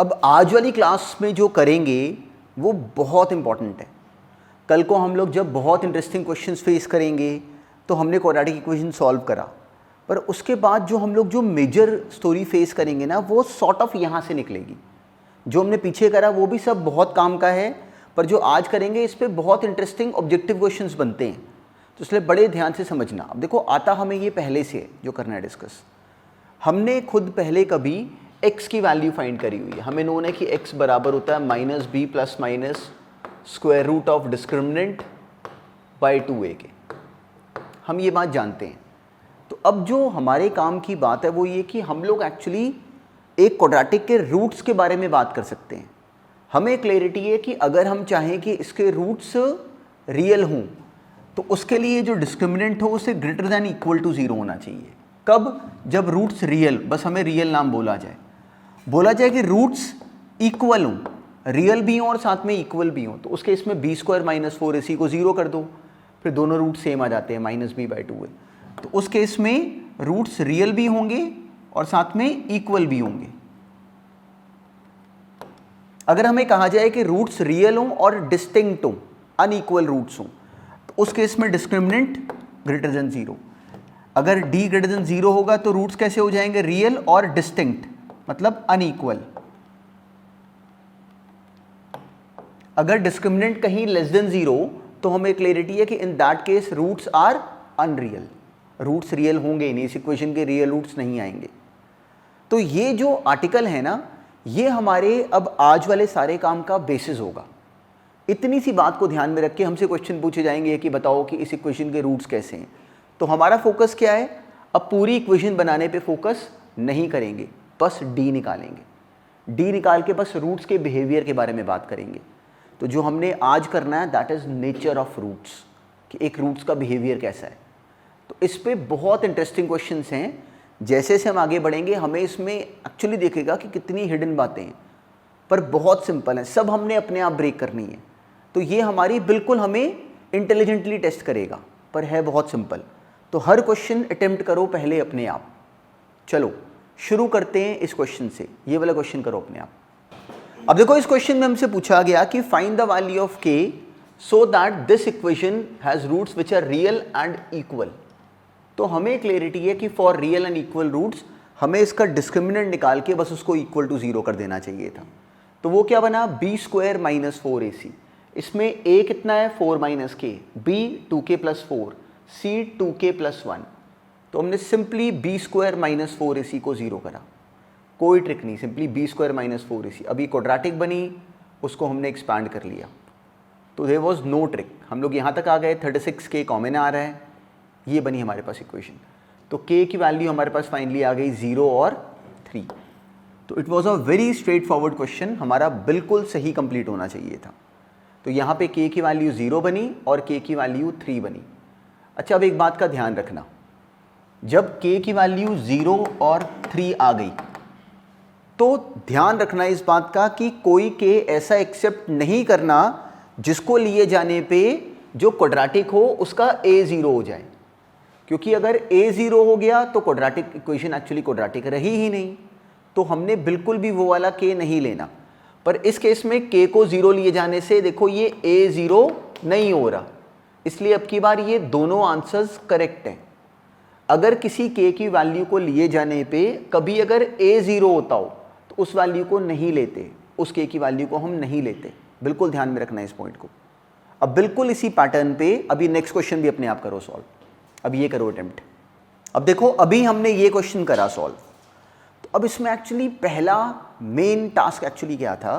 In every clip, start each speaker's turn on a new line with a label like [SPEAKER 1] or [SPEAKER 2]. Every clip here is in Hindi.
[SPEAKER 1] अब आज वाली क्लास में जो करेंगे वो बहुत इम्पॉर्टेंट है। कल को हम लोग जब बहुत इंटरेस्टिंग क्वेश्चंस फेस करेंगे तो हमने क्वाड्रेटिक इक्वेशन सॉल्व करा, पर उसके बाद जो हम लोग जो मेजर स्टोरी फेस करेंगे ना वो सॉर्ट ऑफ यहाँ से निकलेगी। जो हमने पीछे करा वो भी सब बहुत काम का है, पर जो आज करेंगे इस पर बहुत इंटरेस्टिंग ऑब्जेक्टिव क्वेश्चंस बनते हैं, तो इसलिए बड़े ध्यान से समझना। अब देखो आता हमें ये पहले से है जो करना है डिस्कस। हमने खुद पहले कभी x की वैल्यू फाइंड करी हुई है। हमें नोन है कि x बराबर होता है minus B plus minus square root of discriminant by 2a के। हम ये बात जानते हैं। तो अब जो हमारे काम की बात है वो ये कि हम लोग एक्चुअली एक क्वाड्रेटिक के रूट्स के बारे में बात कर सकते हैं। हमें क्लैरिटी है कि अगर हम चाहें कि इसके रूट्स रियल हों तो उसके लिए जो डिस्क्रिमिनेंट हो उसे ग्रेटर दैन इक्वल टू 0 होना चाहिए। कब? जब रूट्स रियल, बस हमें रियल नाम बोला जाए कि रूट्स इक्वल हों, रियल भी हों और साथ में इक्वल भी हों, तो उसके इसमें बी स्क्वायर माइनस 4ac को 0 कर दो, फिर दोनों रूट सेम आ जाते हैं माइनस बी बाई 2a। तो उस केस में रूट्स रियल भी होंगे और साथ में इक्वल भी होंगे। अगर हमें कहा जाए कि रूट्स रियल हों और डिस्टिंक्ट हों, अनइक्वल रूट्स हों, तो उस केस में डिस्क्रिमिनेंट ग्रेटर देन 0। अगर d ग्रेटर देन 0 होगा तो रूट्स कैसे हो जाएंगे? रियल और डिस्टिंक्ट, मतलब अनइक्वल। अगर डिस्क्रिमिनेंट कहीं लेस देन 0 तो हमें क्लैरिटी है कि in that case roots are unreal. Roots real होंगे ही नहीं, इस इक्वेशन के रियल रूट्स नहीं आएंगे। तो ये जो आर्टिकल है ना, ये हमारे अब आज वाले सारे काम का बेसिस होगा। इतनी सी बात को ध्यान में रख के हमसे क्वेश्चन पूछे जाएंगे कि बताओ कि इस इक्वेशन के रूट्स कैसे हैं। तो हमारा फोकस क्या है? अब पूरी इक्वेशन बनाने पे फोकस नहीं करेंगे, बस डी निकालेंगे। डी निकाल के बस रूट्स के बिहेवियर के बारे में बात करेंगे। तो जो हमने आज करना है that is nature of roots, कि एक रूट्स का बिहेवियर कैसा है। तो इस पे बहुत इंटरेस्टिंग क्वेश्चंस हैं। जैसे जैसे हम आगे बढ़ेंगे हमें इसमें एक्चुअली देखेगा कि कितनी हिडन बातें हैं, पर बहुत सिंपल है, सब हमने अपने आप ब्रेक करनी है। तो ये हमारी बिल्कुल हमें इंटेलिजेंटली टेस्ट करेगा, पर है बहुत सिंपल। तो हर क्वेश्चन अटेम्प्ट करो पहले अपने आप। चलो शुरू करते हैं इस क्वेश्चन से। ये वाला क्वेश्चन करो अपने आप। अब देखो इस क्वेश्चन में हमसे पूछा गया कि find the value of k so that this equation has roots which are real and equal. तो हमें क्लैरिटी है कि for real and equal roots हमें इसका डिस्क्रिमिनेंट निकाल के बस उसको इक्वल टू 0 कर देना चाहिए था। तो वो क्या बना? B square minus 4ac। इसमें a कितना है? 4 minus k, b 2k plus 4, c 2k plus 1। तो हमने simply B square minus 4ac को 0 करा, कोई ट्रिक नहीं, simply B square minus 4ac। अभी क्वाड्रेटिक बनी, उसको हमने एक्सपांड कर लिया, तो देयर वाज नो ट्रिक। हम लोग यहाँ तक आ गए, 36k कॉमन आ रहा है, ये बनी हमारे पास इक्वेशन। तो k की वैल्यू हमारे पास फाइनली आ गई 0 और 3। तो it was a very straight forward question, हमारा बिल्कुल सही कंप्लीट होना चाहिए था। तो यहाँ पे k की वैल्यू 0 बनी और k की वैल्यू 3 बनी। अच्छा, अब एक बात का ध्यान रखना, जब k की वैल्यू 0 और 3 आ गई तो ध्यान रखना इस बात का कि कोई k ऐसा एक्सेप्ट नहीं करना जिसको लिए जाने पे जो क्वाड्रेटिक हो उसका a 0 हो जाए, क्योंकि अगर a 0 हो गया तो क्वाड्रेटिक इक्वेशन एक्चुअली क्वाड्रेटिक रही ही नहीं। तो हमने बिल्कुल भी वो वाला k नहीं लेना। पर इस केस में k को 0 लिए जाने से देखो ये a 0 नहीं हो रहा, इसलिए अब की बार ये दोनों आंसर्स करेक्ट हैं। अगर किसी k की वैल्यू को लिए जाने पे कभी अगर a 0 होता हो तो उस वैल्यू को नहीं लेते, उस k की वैल्यू को हम नहीं लेते। बिल्कुल ध्यान में रखना है इस पॉइंट को। अब बिल्कुल इसी पैटर्न पे अभी नेक्स्ट क्वेश्चन भी अपने आप करो सॉल्व। अब ये करो अटेम्प्ट। अब देखो अभी हमने ये क्वेश्चन करा सॉल्व, तो अब इसमें एक्चुअली पहला मेन टास्क एक्चुअली क्या था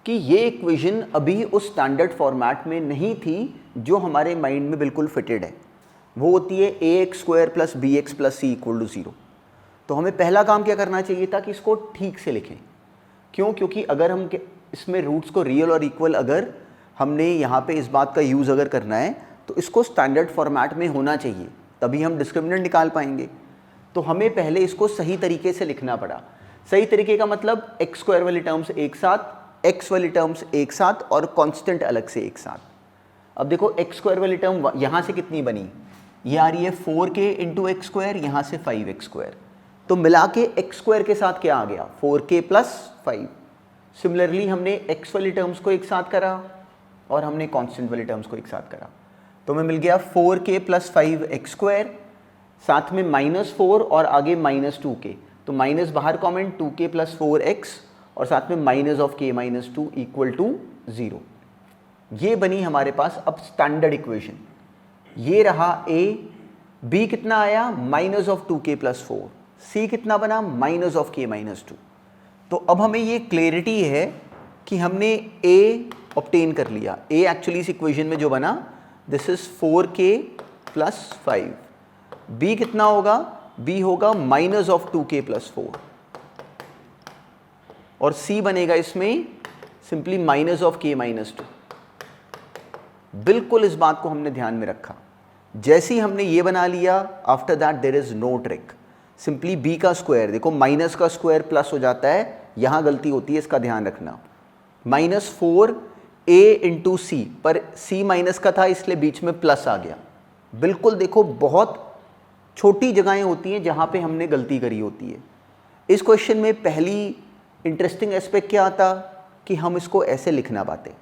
[SPEAKER 1] कि ये इक्वेशन अभी उस स्टैंडर्ड फॉर्मेट में नहीं थी जो हमारे माइंड में बिल्कुल फिटेड है। वो होती है ax square plus B X plus C equal to 0। तो हमें पहला काम क्या करना चाहिए था कि इसको ठीक से लिखें। क्यों? क्योंकि अगर हम इसमें रूट्स को रियल और इक्वल अगर हमने यहाँ पे इस बात का यूज़ अगर करना है तो इसको स्टैंडर्ड फॉर्मेट में होना चाहिए, तभी हम डिस्क्रिमिनेंट निकाल पाएंगे। तो हमें पहले इसको सही तरीके से लिखना पड़ा। सही तरीके का मतलब एक्स स्क्वायर वाली टर्म्स एक साथ, एक्स वाली टर्म्स एक साथ और कांस्टेंट अलग से एक साथ। अब देखो एक्स स्क्वायर वाली टर्म यहाँ से कितनी बनी? ये आ रही है 4k इंटू एक्स स्क्वायर, यहाँ से 5x स्क्वायर। तो मिला के एक्स स्क्वायर के साथ क्या आ गया? 4k plus 5। सिमिलरली हमने x वाली टर्म्स को एक साथ करा और हमने कांस्टेंट वाली टर्म्स को एक साथ करा, तो हमें मिल गया 4k + 5x², साथ में -4 और आगे -2k, तो माइनस बाहर कॉमेंट 2k + 4x और साथ में -(k - 2) = 0। ये बनी हमारे पास अब स्टैंडर्ड इक्वेशन। ये रहा a, b कितना आया -(2k + 4), c कितना बना -(k - 2). तो अब हमें ये क्लैरिटी है कि हमने a ऑब्टेन कर लिया। a एक्चुअली इस इक्वेशन में जो बना दिस इज 4k + 5। b कितना होगा, b होगा -(2k + 4) और c बनेगा इसमें सिंपली -(k - 2)। बिल्कुल इस बात को हमने ध्यान में रखा। जैसे ही हमने ये बना लिया, after that there is no trick, simply b का स्क्वायर, देखो माइनस का स्क्वायर प्लस हो जाता है, यहाँ गलती होती है, इसका ध्यान रखना। -4a × c, पर c माइनस का था इसलिए बीच में प्लस आ गया। बिल्कुल देखो बहुत छोटी जगहें होती हैं जहाँ पे हमने गलती करी होती है। इस क्वेश्चन में पहली इंटरेस्टिंग एस्पेक्ट क्या आता कि हम इसको ऐसे लिख ना पाते।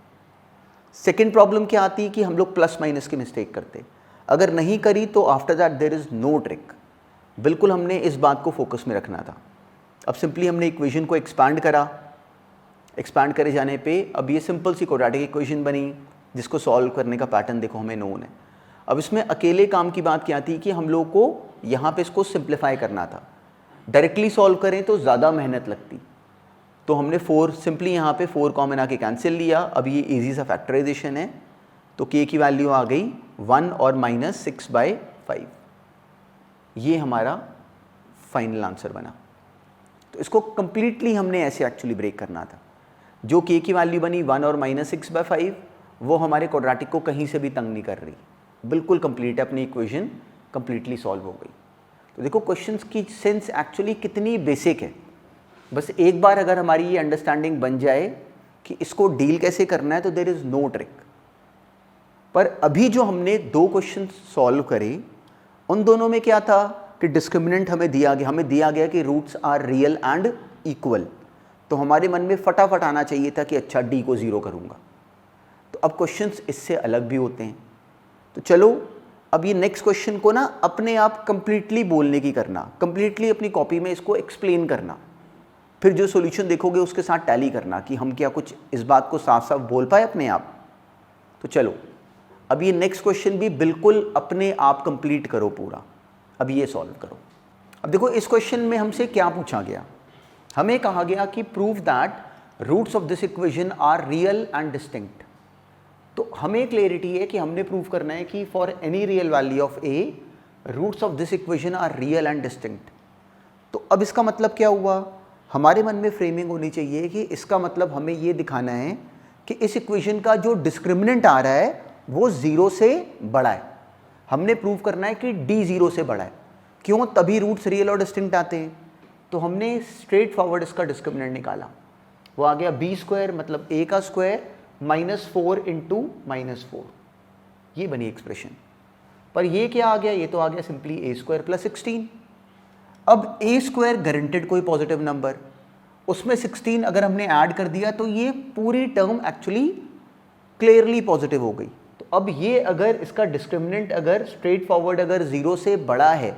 [SPEAKER 1] सेकेंड प्रॉब्लम क्या आती कि हम लोग प्लस माइनस की मिस्टेक करते। अगर नहीं करी तो after that there is no trick. बिल्कुल हमने इस बात को फोकस में रखना था। अब सिंपली हमने इक्वेशन को एक्सपांड करा, एक्सपांड करे जाने पे अब ये सिंपल सी क्वाड्रेटिक इक्वेशन बनी जिसको सॉल्व करने का पैटर्न देखो हमें नोन है। अब इसमें अकेले काम की बात क्या थी कि हम लोग को यहाँ पे इसको सिंप्लीफाई करना था। डायरेक्टली सॉल्व करें तो ज़्यादा मेहनत लगती, तो हमने 4 सिंपली यहाँ पे 4 कॉमन आके कैंसिल लिया। अब ये इजी सा फैक्टराइजेशन है, तो k की वैल्यू आ गई 1 और -6/5। ये हमारा फाइनल आंसर बना। तो इसको कंप्लीटली हमने ऐसे एक्चुअली ब्रेक करना था। जो k की वैल्यू बनी 1 और -6/5 वो हमारे क्वाड्रेटिक को कहीं से भी तंग नहीं कर रही, बिल्कुल कंप्लीट है, अपनी इक्वेशन कंप्लीटली सॉल्व हो गई। तो देखो क्वेश्चंस की सेंस एक्चुअली कितनी बेसिक है। बस एक बार अगर हमारी ये अंडरस्टैंडिंग बन जाए कि इसको डील कैसे करना है तो देयर इज़ नो ट्रिक। पर अभी जो हमने 2 क्वेश्चन सॉल्व करे उन दोनों में क्या था कि डिस्क्रिमिनेंट हमें दिया गया कि roots are real and equal. तो हमारे मन में फटाफट आना चाहिए था कि अच्छा d को 0 करूँगा। तो अब क्वेश्चंस इससे अलग भी होते हैं। तो चलो अब ये नेक्स्ट क्वेश्चन को ना अपने आप कंप्लीटली बोलने की करना, कंप्लीटली अपनी कॉपी में इसको एक्सप्लेन करना, फिर जो सॉल्यूशन देखोगे उसके साथ टैली करना कि हम क्या कुछ इस बात को साफ साफ बोल पाए अपने आप। तो चलो अब ये नेक्स्ट क्वेश्चन भी बिल्कुल अपने आप कंप्लीट करो पूरा। अब ये सॉल्व करो। अब देखो इस क्वेश्चन में हमसे क्या पूछा गया, हमें कहा गया कि prove that roots of this equation are real and distinct. तो हमें क्लैरिटी है कि हमने प्रूव करना है कि for any real value of a roots of this equation are real and distinct. तो अब इसका मतलब क्या हुआ, हमारे मन में फ्रेमिंग होनी चाहिए कि इसका मतलब हमें ये दिखाना है कि इस इक्वेशन का जो डिस्क्रिमिनेंट आ रहा है वो 0 से बड़ा है। हमने प्रूव करना है कि d 0 से बड़ा है। क्यों, तभी रूट्स रियल और डिस्टिंक्ट आते हैं। तो हमने स्ट्रेट फॉरवर्ड इसका डिस्क्रिमिनेंट निकाला, वो आ गया b² मतलब a का स्क्वायर -4 × -4। ये बनी एक्सप्रेशन। पर ये क्या आ गया, ये तो आ गया सिंपली a² + 16। अब a² गारंटेड कोई पॉजिटिव नंबर, उसमें 16 अगर हमने ऐड कर दिया तो ये पूरी टर्म एक्चुअली क्लियरली पॉजिटिव हो गई। तो अब ये अगर इसका डिस्क्रिमिनेंट अगर स्ट्रेट फॉरवर्ड अगर 0 से बड़ा है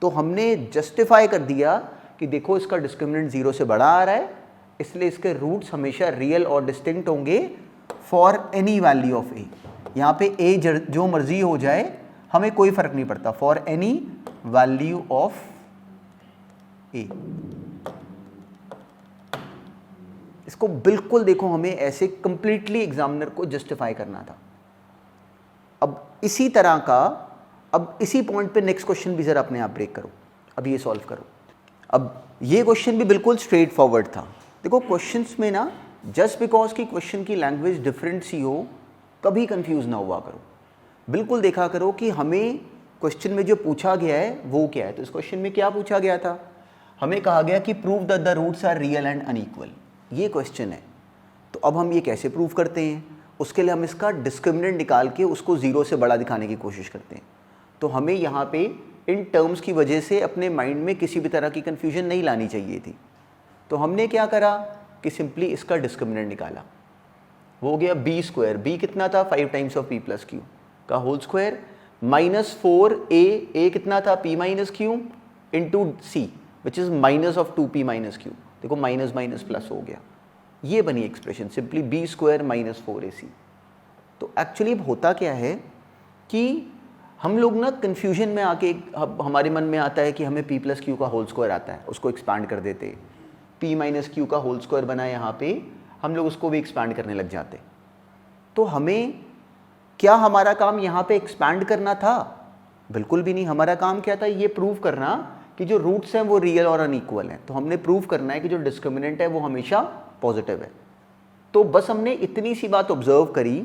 [SPEAKER 1] तो हमने जस्टिफाई कर दिया कि देखो इसका डिस्क्रिमिनेंट 0 से बड़ा आ रहा है, इसलिए इसके रूट्स हमेशा रियल और डिस्टिंक्ट होंगे for any value of a। यहाँ पे a जो मर्जी हो जाए हमें कोई फर्क नहीं पड़ता, for any value of a। इसको बिल्कुल देखो हमें ऐसे कंप्लीटली एग्जामिनर को जस्टिफाई करना था। अब इसी तरह का, अब इसी पॉइंट पे नेक्स्ट क्वेश्चन भी जरा अपने आप ब्रेक करो। अब ये सॉल्व करो। अब ये क्वेश्चन भी बिल्कुल स्ट्रेट फॉरवर्ड था। देखो क्वेश्चंस में ना जस्ट बिकॉज की क्वेश्चन की लैंग्वेज डिफरेंट सी हो कभी कंफ्यूज ना हुआ करो। बिल्कुल देखा करो कि हमें क्वेश्चन में जो पूछा गया है वो क्या है। तो इस क्वेश्चन में क्या पूछा गया था, हमें कहा गया कि prove that the roots are real and unequal. ये क्वेश्चन है। तो अब हम ये कैसे प्रूव करते हैं, उसके लिए हम इसका डिस्क्रिमिनेंट निकाल के उसको 0 से बड़ा दिखाने की कोशिश करते हैं। तो हमें यहाँ पे इन टर्म्स की वजह से अपने माइंड में किसी भी तरह की कन्फ्यूजन नहीं लानी चाहिए थी। तो हमने क्या करा, कि सिंपली इसका डिस्क्रिमिनेंट निकाला, वो हो गया बी स्क्वायर, बी कितना था 5 times of P plus Q का होल स्क्वायर, -4a, a कितना था p minus Q into C which is minus of 2p minus Q, देखो माइनस माइनस प्लस हो गया, ये बनी expression simply B square -4ac। तो एक्चुअली होता क्या है कि हम लोग ना कन्फ्यूजन में आके हमारे मन में आता है कि हमें p प्लस क्यू का होल स्क्वायर आता है, उसको एक्सपांड कर देते, p माइनस क्यू का होल स्क्वायर बना यहाँ पे, हम लोग उसको भी एक्सपांड करने लग जाते। तो हमें क्या हमारा काम यहाँ पे एक्सपांड करना था? बिल्कुल भी नहीं। हमारा काम क्या था? ये प्रूव करना कि जो रूट्स हैं वो रियल और अनइक्वल हैं। तो हमने प्रूव करना है कि जो डिस्क्रिमिनेंट है वो हमेशा पॉजिटिव है। तो बस हमने इतनी सी बात ऑब्जर्व करी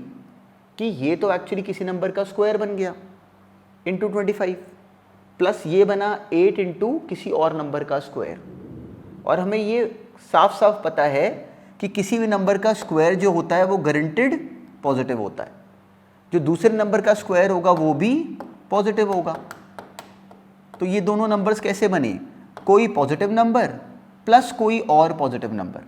[SPEAKER 1] कि ये तो एक्चुअली किसी नंबर का स्क्वायर बन गया इंटू 25, प्लस ये बना 8 इंटू किसी और नंबर का स्क्वायर। और हमें ये साफ साफ पता है कि किसी भी नंबर का स्क्वायर जो होता है वो गारंटेड पॉजिटिव होता है, जो दूसरे नंबर का स्क्वायर होगा वो भी पॉजिटिव होगा। तो ये दोनों नंबर्स कैसे बने? कोई पॉजिटिव नंबर प्लस कोई और पॉजिटिव नंबर।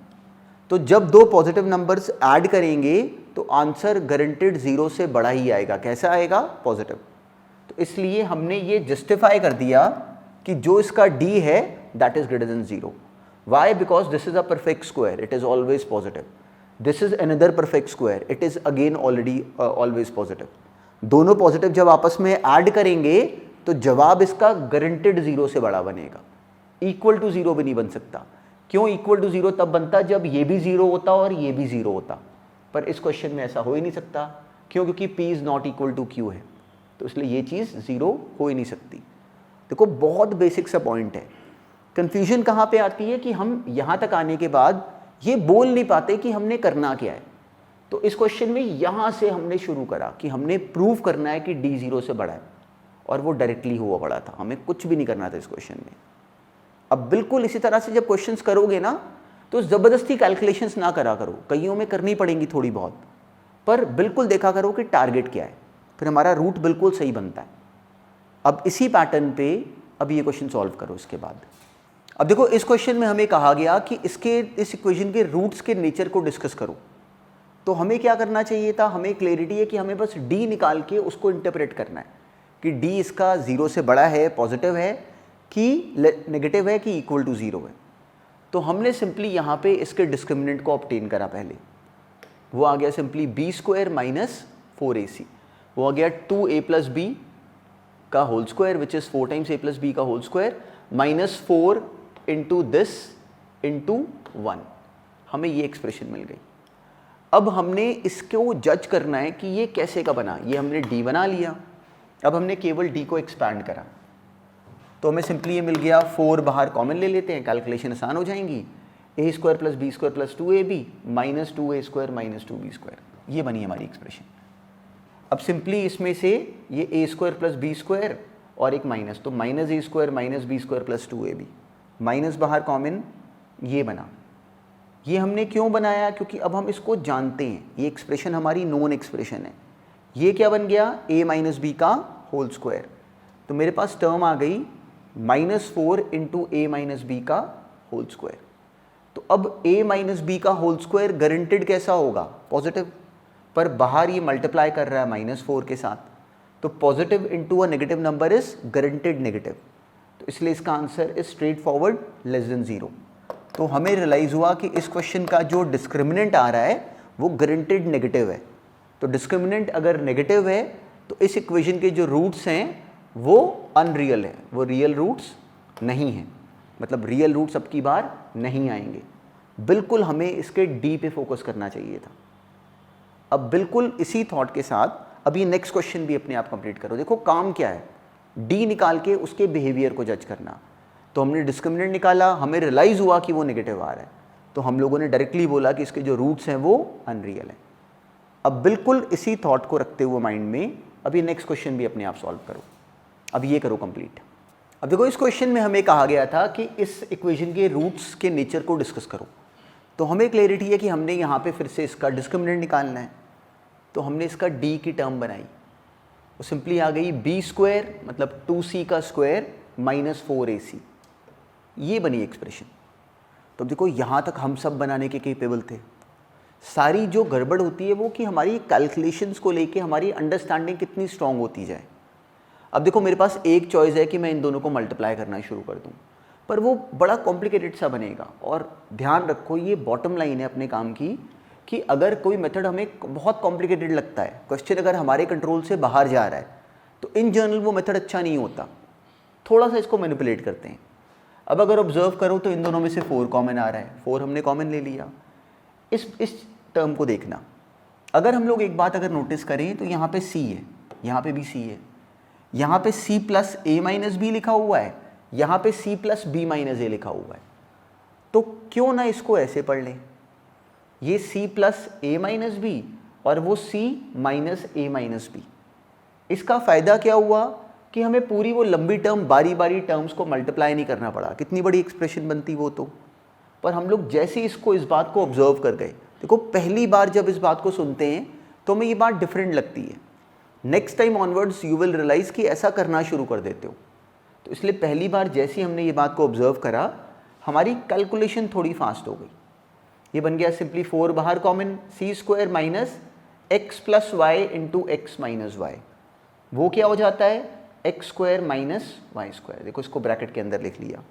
[SPEAKER 1] तो जब दो पॉजिटिव नंबर्स ऐड करेंगे तो आंसर गारंटेड 0 से बड़ा ही आएगा। कैसा आएगा? पॉजिटिव। तो इसलिए हमने ये जस्टिफाई कर दिया कि जो इसका d है that is greater than 0। Why? Because this is a perfect square, it is always positive. This is another perfect square, it is again always positive. दोनों पॉजिटिव जब आपस में ऐड करेंगे तो जवाब इसका गारंटेड 0 से बड़ा बनेगा। इक्वल टू 0 भी नहीं बन सकता। क्यों इक्वल टू 0 तब बनता जब ये भी 0 होता और ये भी 0 होता, पर इस क्वेश्चन में ऐसा हो ही नहीं सकता। क्यों? क्योंकि p इज नॉट इक्वल टू q है, तो इसलिए ये चीज़ 0 हो ही नहीं सकती। देखो बहुत बेसिक सा पॉइंट है। कंफ्यूजन कहाँ पे आती है कि हम यहाँ तक आने के बाद ये बोल नहीं पाते कि हमने करना क्या है। तो इस क्वेश्चन में यहाँ से हमने शुरू करा कि हमने प्रूव करना है कि d 0 से बड़ा है, और वो डायरेक्टली हुआ बड़ा था। हमें कुछ भी नहीं करना था इस क्वेश्चन में। अब बिल्कुल इसी तरह से जब क्वेश्चंस करोगे ना तो ज़बरदस्ती कैलकुलेशंस ना करा करो, कईयों में करनी पड़ेंगी थोड़ी बहुत, पर बिल्कुल देखा करो कि टारगेट क्या है, फिर हमारा रूट बिल्कुल सही बनता है। अब इसी पैटर्न पे अब ये क्वेश्चन सॉल्व करो। इसके बाद अब देखो इस क्वेश्चन में हमें कहा गया कि इस इक्वेशन के रूट्स के नेचर को डिस्कस करो। तो हमें क्या करना चाहिए था? हमें क्लैरिटी है कि हमें बस d निकाल के उसको इंटरप्रेट करना है कि d इसका 0 से बड़ा है, पॉजिटिव है कि नेगेटिव है कि इक्वल टू 0 है। तो हमने सिंपली यहाँ पे इसके डिस्क्रिमिनेंट को ऑब्टेन करा। पहले वो आ गया simply b square minus 4ac, वो आ गया 2a प्लस b का whole square which is 4 times a plus b का whole square minus 4 into this into 1। हमें ये एक्सप्रेशन मिल गई। अब हमने इसको जज करना है कि ये कैसे का बना। ये हमने d बना लिया, अब हमने केवल d को एक्सपैंड करा, तो हमें सिंपली ये मिल गया। 4 बाहर कॉमन ले लेते हैं, कैलकुलेशन आसान हो जाएंगी। a square plus b square plus 2ab minus 2a square minus 2b square, ये बनी हमारी एक्सप्रेशन। अब सिंपली इसमें से ये a square plus b square और एक माइनस, तो minus a square minus b square plus 2ab, minus बाहर कॉमन, ये बना। ये हमने क्यों बनाया? क्योंकि अब हम इसको जानते हैं, ये एक्सप्रेशन हमारी नोन एक्सप्रेशन है। ये क्या बन गया? a माइनस बी का होल स्क्वायर। तो मेरे पास टर्म आ गई -4 इंटू a माइनस बी का होल स्क्वायर। तो अब a माइनस बी का होल स्क्वायर गारंटेड कैसा होगा? पॉजिटिव, पर बाहर ये मल्टीप्लाई कर रहा है -4 के साथ, तो positive into a negative number is guaranteed negative. तो इसलिए इसका answer is straight forward less than 0। तो हमें रियलाइज़ हुआ कि इस क्वेश्चन का जो डिस्क्रिमिनेंट आ रहा है वो गारंटेड नेगेटिव है। तो डिस्क्रिमिनेंट अगर नेगेटिव है तो इस इक्वेशन के जो रूट्स हैं वो अनरियल है, वो रियल रूट्स नहीं हैं, मतलब रियल रूट्स अब की बार नहीं आएंगे। बिल्कुल हमें इसके डी पे फोकस करना चाहिए था। अब बिल्कुल इसी थॉट के साथ अब ये नेक्स्ट क्वेश्चन भी अपने आप कंप्लीट करो। देखो काम क्या है? डी निकाल के उसके बिहेवियर को जज करना। तो हमने डिस्क्रिमिनेंट निकाला, हमें रियलाइज़ हुआ कि वो नेगेटिव आ रहा है, तो हम लोगों ने डायरेक्टली बोला कि इसके जो रूट्स हैं वो अनरियल हैं। अब बिल्कुल इसी थॉट को रखते हुए माइंड में अब ये नेक्स्ट क्वेश्चन भी अपने आप सॉल्व करो। अब ये करो कंप्लीट। अब देखो इस क्वेश्चन में हमें कहा गया था कि इस इक्वेशन के रूट्स के नेचर को डिस्कस करो। तो हमें क्लैरिटी है कि हमने यहाँ पे फिर से इसका डिस्क्रिमिनेंट निकालना है। तो हमने इसका d की टर्म बनाई, वो सिंपली आ गई b स्क्वायर मतलब 2c का स्क्वायर माइनस 4ac, ये बनी एक्सप्रेशन। तो देखो यहाँ तक हम सब बनाने के केपेबल थे। सारी जो गड़बड़ होती है वो कि हमारी कैलकुलेशंस को लेके हमारी अंडरस्टैंडिंग कितनी स्ट्रांग होती जाए। अब देखो मेरे पास एक चॉइस है कि मैं इन दोनों को मल्टीप्लाई करना शुरू कर दूँ, पर वो बड़ा कॉम्प्लिकेटेड सा बनेगा। और ध्यान रखो ये बॉटम लाइन है अपने काम की कि अगर कोई मेथड हमें बहुत कॉम्प्लिकेटेड लगता है, क्वेश्चन अगर हमारे कंट्रोल से बाहर जा रहा है, तो इन जनरल वो मेथड अच्छा नहीं होता, थोड़ा सा इसको मैनिपुलेट करते हैं। अब अगर ऑब्जर्व करो तो इन दोनों में से 4 कॉमन आ रहा है, 4 हमने कॉमन ले लिया। इस टर्म को देखना, अगर हम लोग एक बात अगर नोटिस करें तो यहाँ पे c है, यहाँ पे भी c है, यहाँ पे c plus a minus B लिखा हुआ है, यहाँ पे c plus B minus A लिखा हुआ है। तो क्यों ना इसको ऐसे पढ़ लें, ये c प्लस ए माइनस बी और वो c माइनस ए माइनस बी। इसका फ़ायदा क्या हुआ कि हमें पूरी वो लंबी टर्म बारी बारी टर्म्स को मल्टीप्लाई नहीं करना पड़ा, कितनी बड़ी एक्सप्रेशन बनती वो तो। पर हम लोग जैसे इसको इस बात को ऑब्जर्व कर गए, देखो पहली बार जब इस बात को सुनते हैं तो हमें ये बात डिफरेंट लगती है, next time onwards you will realise कि ऐसा करना शुरू कर देते हो। तो इसलिए पहली बार जैसे हमने ये बात को ऑब्जर्व करा, हमारी कैलकुलेशन थोड़ी फास्ट हो गई। ये बन गया सिंपली 4 बाहर common, c square minus x plus y into x minus y, वो क्या हो जाता है x square minus y square. देखो इसको ब्रैकेट के अंदर लिख लिया।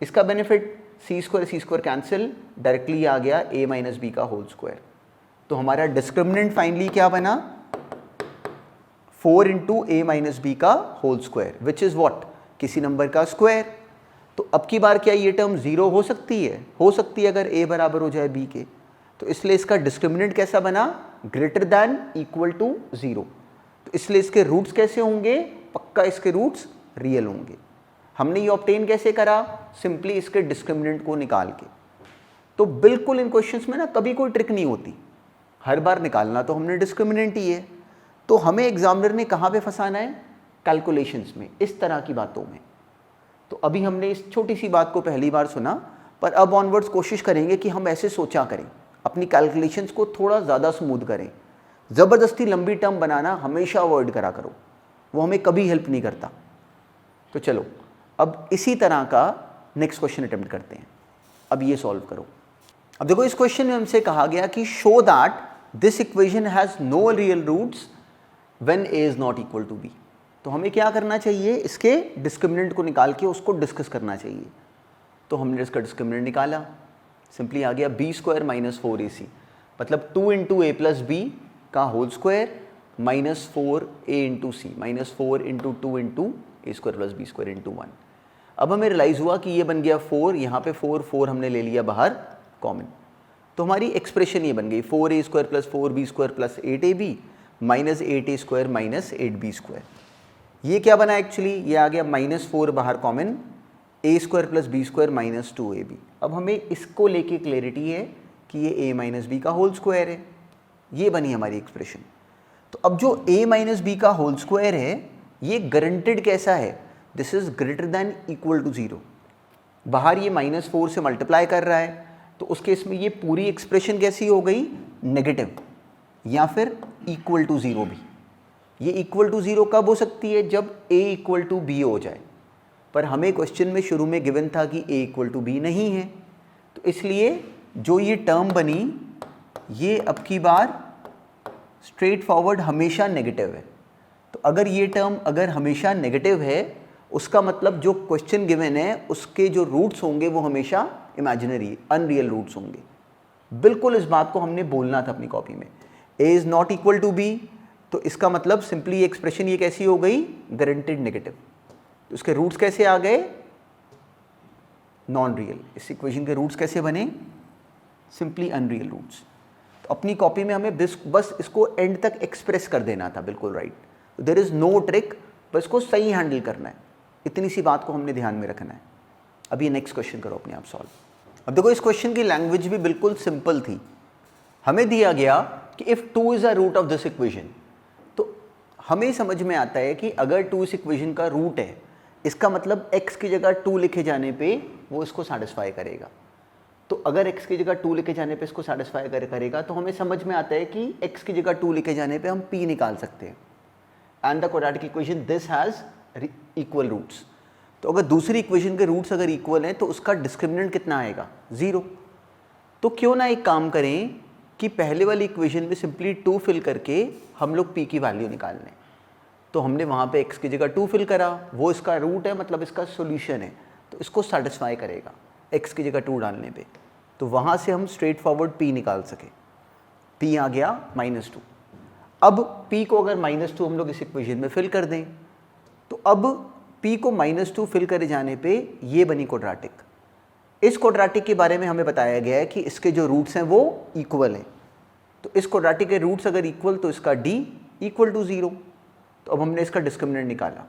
[SPEAKER 1] इसका benefit c square cancel, directly आ गया a माइनस बी का होल स्क्वायर। तो हमारा डिस्क्रिमिनेंट फाइनली क्या बना 4 इंटू ए माइनस बी का whole square, which is what, किसी नंबर का स्क्वायर। तो अब की बार क्या ये टर्म 0 हो सकती है? हो सकती है अगर a बराबर हो जाए b के। तो इसलिए इसका डिस्क्रिमिनेंट कैसा बना, ग्रेटर दैन इक्वल टू 0। तो इसलिए इसके रूट्स कैसे होंगे, पक्का इसके रूट्स रियल होंगे। हमने ये ऑब्टेन कैसे करा, सिंपली इसके डिस्क्रिमिनेंट को निकाल के। तो बिल्कुल इन क्वेश्चंस में ना कभी कोई ट्रिक नहीं होती, हर बार निकालना तो हमने डिस्क्रिमिनेंट ही है। तो हमें एग्जामिनर ने कहाँ पे फंसाना है, कैलकुलेशंस में, इस तरह की बातों में। तो अभी हमने इस छोटी सी बात को पहली बार सुना, पर अब ऑनवर्ड्स कोशिश करेंगे कि हम ऐसे सोचा करें, अपनी कैलकुलेशंस को थोड़ा ज़्यादा स्मूथ करें। ज़बरदस्ती लंबी टर्म बनाना हमेशा अवॉइड करा करो, वो हमें कभी हेल्प नहीं करता। तो चलो अब इसी तरह का नेक्स्ट क्वेश्चन अटेम्प्ट करते हैं। अब ये सॉल्व करो। अब देखो इस क्वेश्चन में हमसे कहा गया कि show that this equation has no real roots when a is not equal to b। तो हमें क्या करना चाहिए, इसके डिस्क्रिमिनेंट को निकाल के उसको डिस्कस करना चाहिए। तो हमने इसका डिस्क्रिमिनेंट निकाला, सिंपली आ गया b स्क्वायर माइनस 4ac, मतलब 2 इंटू ए प्लस बी का whole square minus 4a into c, minus 4 into 2 into a square plus b square into 1। अब हमें रियलाइज़ हुआ कि ये बन गया 4, यहाँ पे 4 हमने ले लिया बाहर कॉमन। तो हमारी एक्सप्रेशन ये बन गई 4a square plus 4b square plus 8ab minus 8a square minus 8b square. ये क्या बना एक्चुअली, ये आ गया माइनस 4 बाहर common, a square plus b square minus 2ab। अब हमें इसको लेके क्लैरिटी है कि ये a माइनस बी का होल स्क्वायर है। ये बनी हमारी एक्सप्रेशन। तो अब जो a माइनस बी का होल स्क्वायर है, ये गारंटेड कैसा है, this is greater than equal to 0। बाहर ये -4 से मल्टीप्लाई कर रहा है, तो उस केस में ये पूरी एक्सप्रेशन कैसी हो गई, नेगेटिव या फिर इक्वल टू 0 भी। ये इक्वल टू 0 कब हो सकती है, जब a इक्वल टू b हो जाए। पर हमें क्वेश्चन में शुरू में गिवन था कि a इक्वल टू b नहीं है, तो इसलिए जो ये टर्म बनी ये अब की बार स्ट्रेट फॉरवर्ड हमेशा नेगेटिव है। तो अगर ये टर्म अगर हमेशा नेगेटिव है, उसका मतलब जो क्वेश्चन गिवन है उसके जो रूट्स होंगे वो हमेशा इमेजिनरी अनरियल रूट्स होंगे। बिल्कुल इस बात को हमने बोलना था अपनी कॉपी में, a is not equal to b, तो इसका मतलब सिंपली एक्सप्रेशन ये कैसी हो गई, गारंटेड नेगेटिव। तो उसके रूट्स कैसे आ गए, नॉन रियल। इस इक्वेशन के रूट्स कैसे बने, सिंपली अनरियल रूट्स। तो अपनी कॉपी में हमें बस इसको एंड तक एक्सप्रेस कर देना था, बिल्कुल right. There is no trick, बस इसको सही हैंडल करना है, इतनी सी बात को हमने ध्यान में रखना है। अब ये नेक्स्ट क्वेश्चन करो अपने आप सॉल्व। अब देखो इस क्वेश्चन की लैंग्वेज भी बिल्कुल सिंपल थी। हमें दिया गया कि if 2 is a root of this equation, तो हमें समझ में आता है कि अगर 2 इस इक्वेशन का रूट है, इसका मतलब x की जगह 2 लिखे जाने पे वो इसको सेटिस्फाई करेगा। तो अगर x की जगह 2 लिखे जाने पे इसको सेटिस्फाई करेगा, तो हमें समझ में आता है कि x की जगह 2 लिखे जाने पे हम p निकाल सकते हैं। And the quadratic equation this has equal roots. तो अगर दूसरी इक्वेशन के रूट्स अगर इक्वल हैं तो उसका डिस्क्रिमिनेंट कितना आएगा, 0। तो क्यों ना एक काम करें कि पहले वाली इक्वेशन में सिंपली 2 फिल करके हम लोग p की वैल्यू निकाल लें। तो हमने वहाँ पे x की जगह 2 फिल करा, वो इसका रूट है, मतलब इसका सॉल्यूशन है, तो इसको सेटिस्फाई करेगा x की जगह 2 डालने पे। तो वहाँ से हम स्ट्रेट फॉरवर्ड p निकाल सके। p आ गया -2। अब p को अगर -2 हम लोग इस इक्वेशन में फिल कर दें तो अब p को -2 फिल करे जाने पे ये बनी क्वाड्रेटिक। इस क्वाड्रेटिक के बारे में हमें बताया गया है कि इसके जो रूट्स हैं वो इक्वल हैं। तो इस क्वाड्रेटिक के रूट्स अगर इक्वल तो इसका d = 0। तो अब हमने इसका डिस्क्रिमिनेंट निकाला,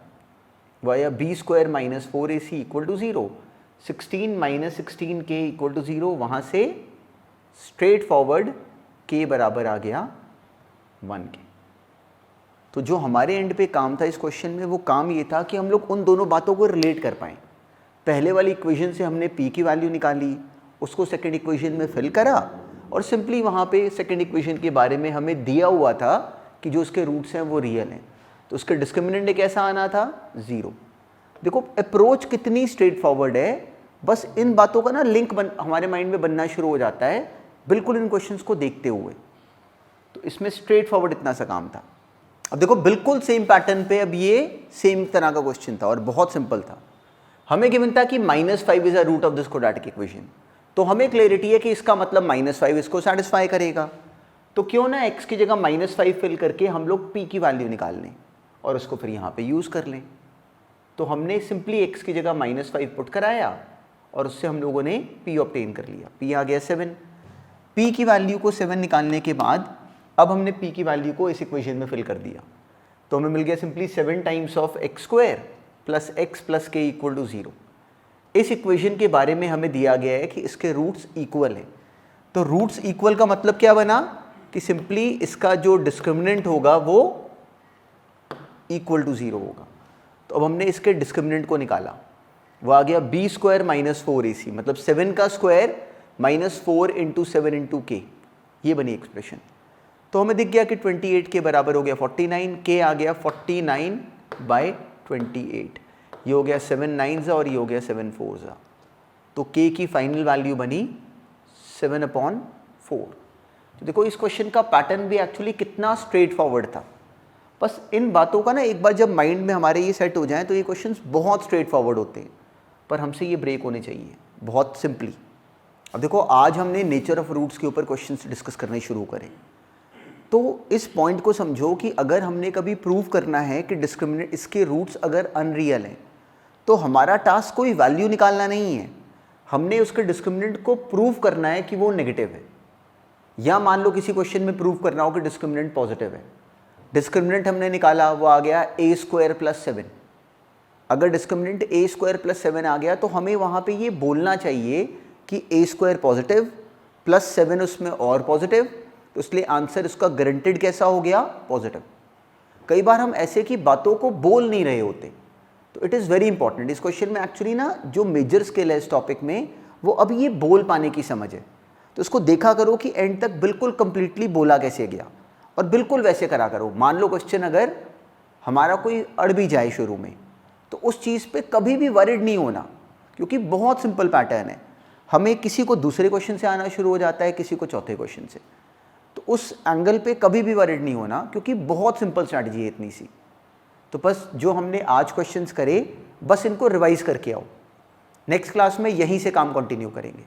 [SPEAKER 1] वो आया b² - 4ac = 0, 16 - 16k = 0। वहाँ से स्ट्रेट फॉरवर्ड k बराबर आ गया 1 के। तो जो हमारे एंड पे काम था इस क्वेश्चन में, वो काम ये था कि हम लोग उन दोनों बातों को रिलेट कर पाएँ। पहले वाली इक्वेशन से हमने p की वैल्यू निकाली, उसको सेकंड इक्वेशन में फिल करा और सिंपली वहाँ पे सेकंड इक्वेशन के बारे में हमें दिया हुआ था कि जो उसके रूट्स हैं वो रियल हैं, तो उसके डिस्क्रिमिनेंट कैसा आना था, 0। देखो अप्रोच कितनी स्ट्रेट फॉरवर्ड है, बस इन बातों का ना लिंक हमारे माइंड में बनना शुरू हो जाता है बिल्कुल इन क्वेश्चंस को देखते हुए। तो इसमें स्ट्रेट फॉरवर्ड इतना सा काम था। अब देखो बिल्कुल सेम पैटर्न पे अब ये सेम तरह का क्वेश्चन था और बहुत सिंपल था। हमें गिवन था कि -5 is a root of this quadratic equation, तो हमें क्लैरिटी है कि इसका मतलब -5 इसको सेटिस्फाई करेगा। तो क्यों ना x की जगह -5 फिल करके हम लोग p की वैल्यू निकाल लें और उसको फिर यहाँ पे यूज़ कर लें। तो हमने सिंपली x की जगह -5 पुट कराया और उससे हम लोगों ने p ऑब्टेन कर लिया। p आ गया 7। p की वैल्यू को 7 निकालने के बाद अब हमने p की वैल्यू को इस इक्वेशन में फिल कर दिया, तो हमें मिल गया simply 7 times of x² + x + k = 0। इस इक्वेशन के बारे में हमें दिया गया है कि इसके रूट्स इक्वल हैं। तो रूट्स इक्वल का मतलब क्या बना कि सिंपली इसका जो डिस्क्रिमिनेंट होगा वो = 0 होगा। तो अब हमने इसके डिस्क्रिमिनेंट को निकाला, वो आ गया b² - 4ac, मतलब 7 का स्क्वायर -4 × 7 × k, ये बनी एक्सप्रेशन। तो हमें दिख गया कि 28 के बराबर हो गया 49, k आ गया 49/28, ये हो गया 7 9s और ये हो गया 7 4s। तो k की फाइनल वैल्यू बनी 7/4। तो देखो इस क्वेश्चन का पैटर्न भी एक्चुअली कितना स्ट्रेट फॉरवर्ड था। बस इन बातों का ना एक बार जब माइंड में हमारे ये सेट हो जाए तो ये क्वेश्चंस बहुत स्ट्रेट फॉरवर्ड होते हैं, पर हमसे ये ब्रेक होने चाहिए बहुत सिंपली। अब देखो आज हमने नेचर ऑफ रूट्स के ऊपर क्वेश्चंस डिस्कस करने शुरू करें, तो इस पॉइंट को समझो कि अगर हमने कभी प्रूव करना है कि डिस्क्रिमिनेंट इसके रूट्स अगर अनरियल हैं, तो हमारा टास्क कोई वैल्यू निकालना नहीं है, हमने उसके डिस्क्रिमिनेंट को प्रूव करना है कि वो नेगेटिव है। या मान लो किसी क्वेश्चन में प्रूव करना हो कि डिस्क्रिमिनेंट पॉजिटिव है, डिस्क्रिमिनेंट हमने निकाला, वो आ गया a² + 7। अगर डिस्क्रिमिनेंट a² + 7 आ गया तो हमें वहाँ पे ये बोलना चाहिए कि a² पॉजिटिव +7 उसमें और पॉजिटिव, तो इसलिए आंसर इसका गारंटेड कैसा हो गया, पॉजिटिव। कई बार हम ऐसे की बातों को बोल नहीं रहे होते, तो इट इज़ वेरी इंपॉर्टेंट। इस क्वेश्चन में एक्चुअली ना जो मेजर स्किल है इस टॉपिक में, वो अब ये बोल पाने की समझ है। तो इसको देखा करो कि एंड तक बिल्कुल कंप्लीटली बोला कैसे गया, और बिल्कुल वैसे करा करो। मान लो क्वेश्चन अगर हमारा कोई अड़ भी जाए शुरू में, तो उस चीज़ पे कभी भी वरिड नहीं होना, क्योंकि बहुत सिंपल पैटर्न है। हमें किसी को दूसरे क्वेश्चन से आना शुरू हो जाता है, किसी को चौथे क्वेश्चन से, तो उस एंगल पे कभी भी वरिड नहीं होना, क्योंकि बहुत सिंपल स्ट्रैटेजी है इतनी सी। तो बस जो हमने आज क्वेश्चंस करे, बस इनको रिवाइज करके आओ। नेक्स्ट क्लास में यहीं से काम कंटिन्यू करेंगे।